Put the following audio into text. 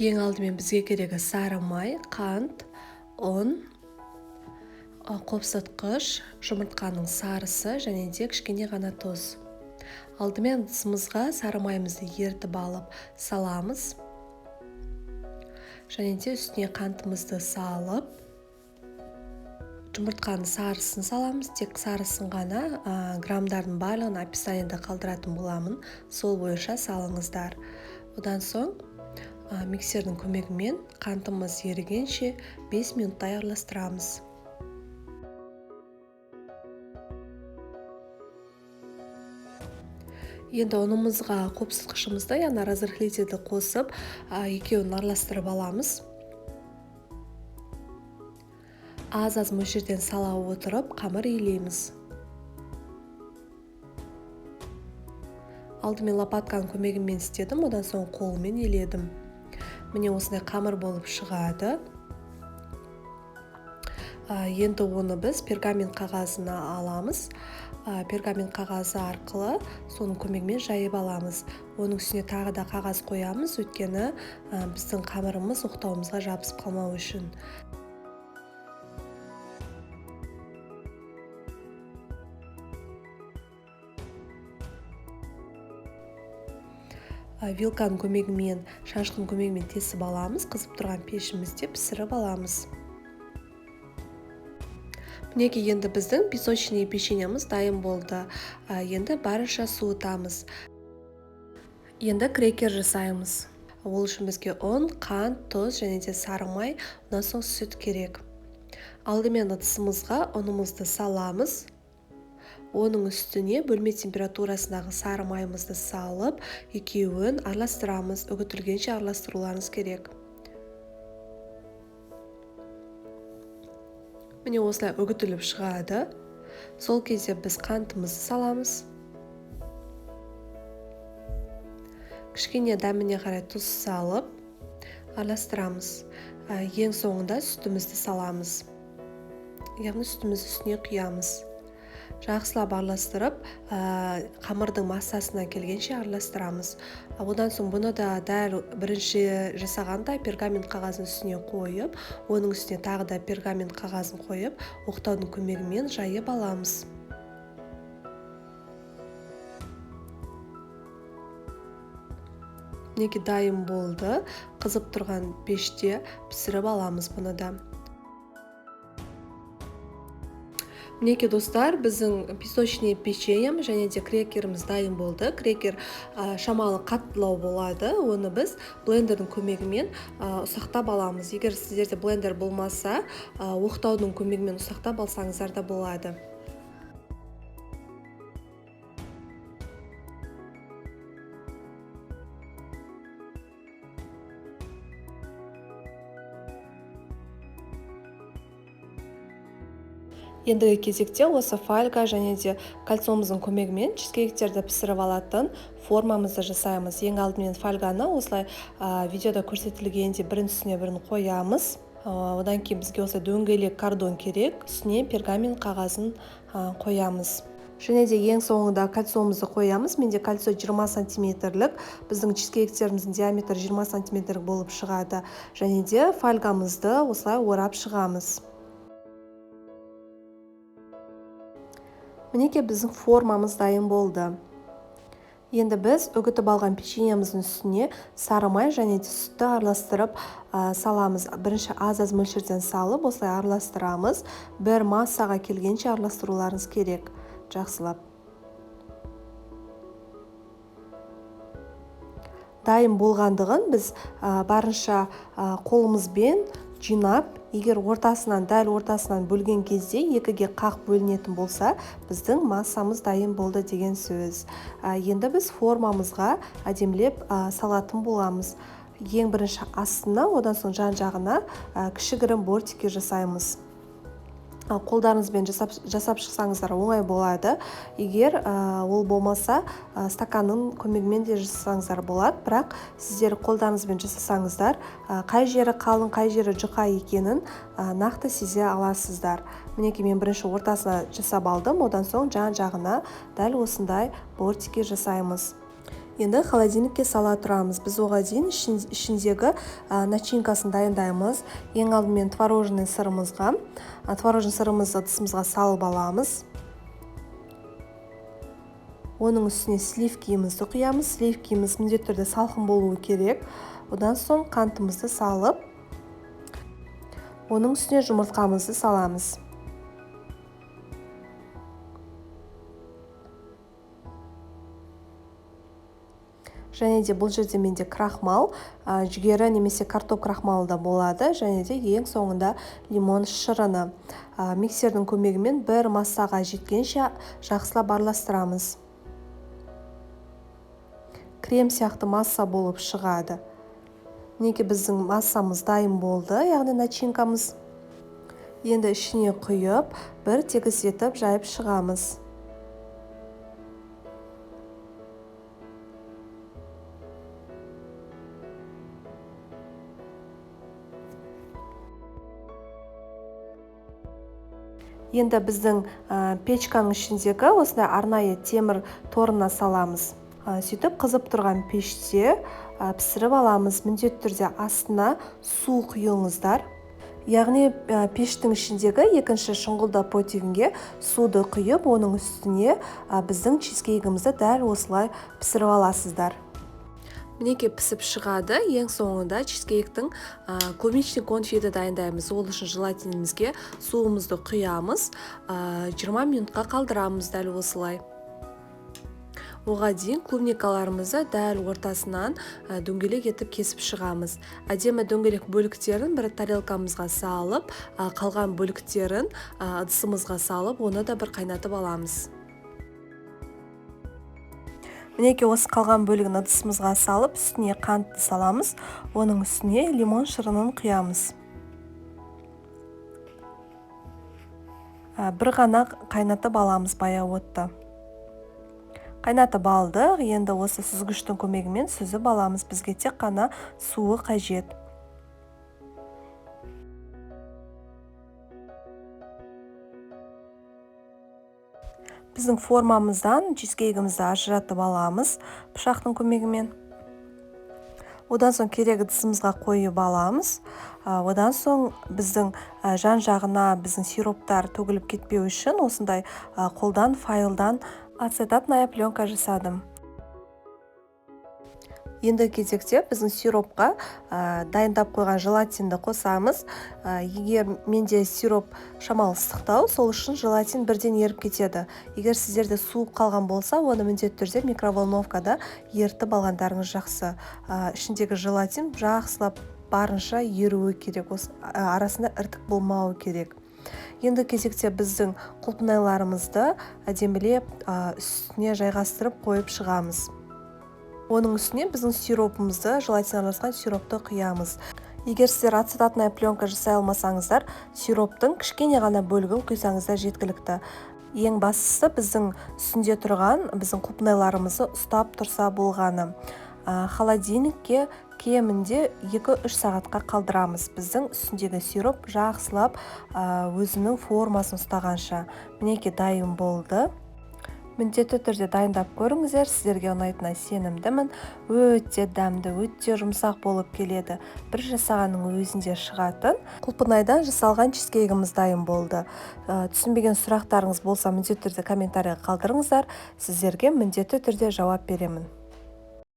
Ең алдымен бізге керегі сары май, қант, ұн, қопсытқыш, жұмыртқаның сарысы және де кішкене ғана тұз. Алдымен ыдысымызға сары майымызды ертіп алып саламыз. Және де үстіне қантымызды салып, жұмыртқаның сарысын саламыз. Тек сарысын ғана граммдардың барлығын описаниеда қалдыратын боламын. Сол бойынша салыңыздар. Одан соң миксердің көмегімен қантымыз ерігенше 5 минуттай араластырамыз. Енді ұнымызға қопсытқышымызды, яғни разрыхлителді қосып, екеуін араластырып аламыз. Аз-аз мөлшерден сала отырып, қамыр илейміз. Алдымен лопатканың көмегімен істедім, одан соң қолмен иледім. Міне осындай қамыр болып шығады. Енді оны біз пергамент қағазына аламыз. Пергамент қағазы арқылы соның көмегімен жайып аламыз. Оның үстіне тағы да қағаз қоямыз, өйткені біздің қамырымыз оқтауымызға жабысып қалмау үшін. Вилканың көмегімен, шанышқының көмегімен тесіп аламыз, қызып тұрған пешімізде пісіріп аламыз. Мінекей енді біздің песочный печеньеміз дайын болды. Енді барынша суытамыз. Енді крекер жасаймыз. Ол үшін бізге ұн, қант, тұз және де сары май, одан соң сүт керек. Алдымен ыдысымызға ұнымызды саламыз. Оның үстіне бөлме температурасындағы сары майымызды салып, екеуін араластырамыз. Үгітілгенше араластыруларыңыз керек. Міне осылай үгітіліп шығады. Сол кезде біз қантымызды саламыз. Кішкене дәміне қарай тұз салып, араластырамыз. Ең соңында сүтімізді саламыз. Яғни сүтімізді үстіне құямыз. Жақсылап араластырып, қамырдың массасына келгенше араластырамыз. Одан соң бұны да дәл бірінші жасағандай пергамент қағазын үстіне қойып, оның үстіне тағы да пергамент қағазын қойып, оқтаудың көмегімен жайып аламыз. Мінекей дайын болды. Қызып тұрған пеште пісіріп аламыз бұны да. Мінекей достар, біздің песочный печеньем және де крекеріміз дайын болды. Крекер шамалы қаттылау болады. Оны біз блендердің көмегімен ұсақтап аламыз. Егер сіздерде блендер болмаса, оқтаудың көмегімен ұсақтап алсаңыздар да болады. Ендігі кезекте осы фольга және де кольцомыздың көмегімен чизкейктерді пісіріп алатын формамызды жасаймыз. Ең алдымен фольганы осылай видеода көрсетілгенде бірін үстіне бірін қоямыз. Одан кейін бізге осылай дөңгелек кордон керек, үстіне пергамент қағазын қоямыз. Және де ең соңында кольцомызды қоямыз. Менде кольцо 20 сантиметрлік, біздің чизкейктеріміздің диаметрі 20 сантиметрлік болып шығады. Және де фольгамызды осылай орап шығамыз. Мінекей біздің формамыз дайын болды. Енді біз үгітіп алған печеньеміздің үстіне сары май және де сүтті араластырып саламыз. Бірінші аз-аз мөлшерден салып, осылай араластырамыз. Бір массаға келгенше араластыруларыңыз керек. Жақсылап. Дайын болғандығын біз барынша қолымызбен жинап, егер дәл ортасынан бөлген кезде екіге қақ бөлінетін болса, біздің массамыз дайын болды деген сөз. Енді біз формамызға әдемілеп салатын боламыз. Ең бірінші астына, одан соң жан жағына кішігірім бортики жасаймыз. Қолдарыңызбен жасап шықсаңыздар оңай болады. Егер ол болмаса, стаканның көмегімен де жасасаңыздар болады. Бірақ сіздер қолдарыңызбен жасасаңыздар, қай жері қалың, қай жері жұқа екенін нақты сезе аласыздар. Мінекей мен бірінші ортасына жасап алдым, одан соң жан жағына дәл осындай бортики жасаймыз. Енді холодильникке сала тұрамыз. Біз оған дейін ішіндегі начинкасын дайындаймыз. Ең алдымен творожный сырымызды ыдысымызға салып аламыз. Оның үстіне сливкиімізді құямыз. Сливкиіміз міндетті түрде салқын болуы керек. Одан соң қантымызды салып, оның үстіне жұмыртқамызды саламыз. Және де бұл жерде менде крахмал, жүгері немесе картоп крахмалы да болады. Және де ең соңында лимон шырыны. Миксердің көмегімен бір массаға жеткенше жақсылап араластырамыз. Крем сияқты масса болып шығады. Неге біздің массамыз дайын болды, яғни начинкамыз. Енді ішіне құйып, бір тегіс етіп жайып шығамыз. Енді біздің печканың ішіндегі осындай арнайы темір торына саламыз. Сөйтіп қызып тұрған пеште пісіріп аламыз. Міндетті түрде астына су құйыңыздар. Яғни пештің ішіндегі екінші шұңғылда противнге суды құйып, оның үстіне біздің чизкейгімізді дәл осылай пісіріп аласыздар. Мінеке пісіп шығады. Ең соңында чизкейктің клубничный конфеті дайындаймыз. Ол үшін желатинімізге суымызды құямыз. 20 минутқа қалдырамыз дәл осылай. Оға дейін клубникаларымызды дәл ортасынан дөңгелек етіп кесіп шығамыз. Әдемі дөңгелек бөліктерін бір тарелкамызға салып, қалған бөліктерін ыдысымызға салып, оны да бір қайнатып аламыз. Мінеке осы қалған бөлігін ыдысымызға салып, үстіне қантты саламыз, оның үстіне лимон шырынын құямыз. Бір ғана қайнатып аламыз баяу отты. Қайнатып алдық, енді осы сүзгіштің көмегімен сүзіп аламыз. Бізге тек қана суы қажет. Біздің формамыздан чизкейгімізді ажыратып аламыз пышақтың көмегімен. Одан соң керек ыдысымызға қойып аламыз. Одан соң біздің жан-жағына біздің сироптар төгіліп кетпеу үшін осындай қолдан файлдан ацетатная пленка жасадым. Енді кезекте біздің сиропқа дайындап қойған желатинді қосамыз. Егер менде сироп шамалы ыстықтау, сол үшін желатин бірден еріп кетеді. Егер сіздерде суып қалған болса, оны міндетті түрде микроволновкада ерітіп алғандарыңыз жақсы. Ішіндегі желатин жақсылап барынша еруі керек, арасында іртік болмауы керек. Енді кезекте біздің құлпынайларымызды әдемілеп үстіне жайғастырып қойып шығамыз. Оның үстіне біздің сиропымызды, желатин араласқан сиропты құямыз. Егер сіздер ацетатная пленка жасай алмасаңыздар, сироптың кішкене ғана бөлігін құйсаңыздар жеткілікті. Ең бастысы біздің үстінде тұрған біздің құлпынайларымызды ұстап тұрса болғаны. Холодильникке кемінде 2-3 сағатқа қалдырамыз. Біздің үстіндегі сироп жақсылап өзінің формасын ұстағанша. Мінеке дайын болды. Міндетті түрде дайындап көріңіздер, сіздерге ұнайтынына сенімдімін. Өте дәмді, өте жұмсақ болып келеді. Бір жасағанның өзінде шығатын құлпынайдан жасалған чизкейгіміз дайын болды. Түсінбеген сұрақтарыңыз болса, міндетті түрде комментарийға қалдырыңыздар. Сіздерге міндетті түрде жауап беремін.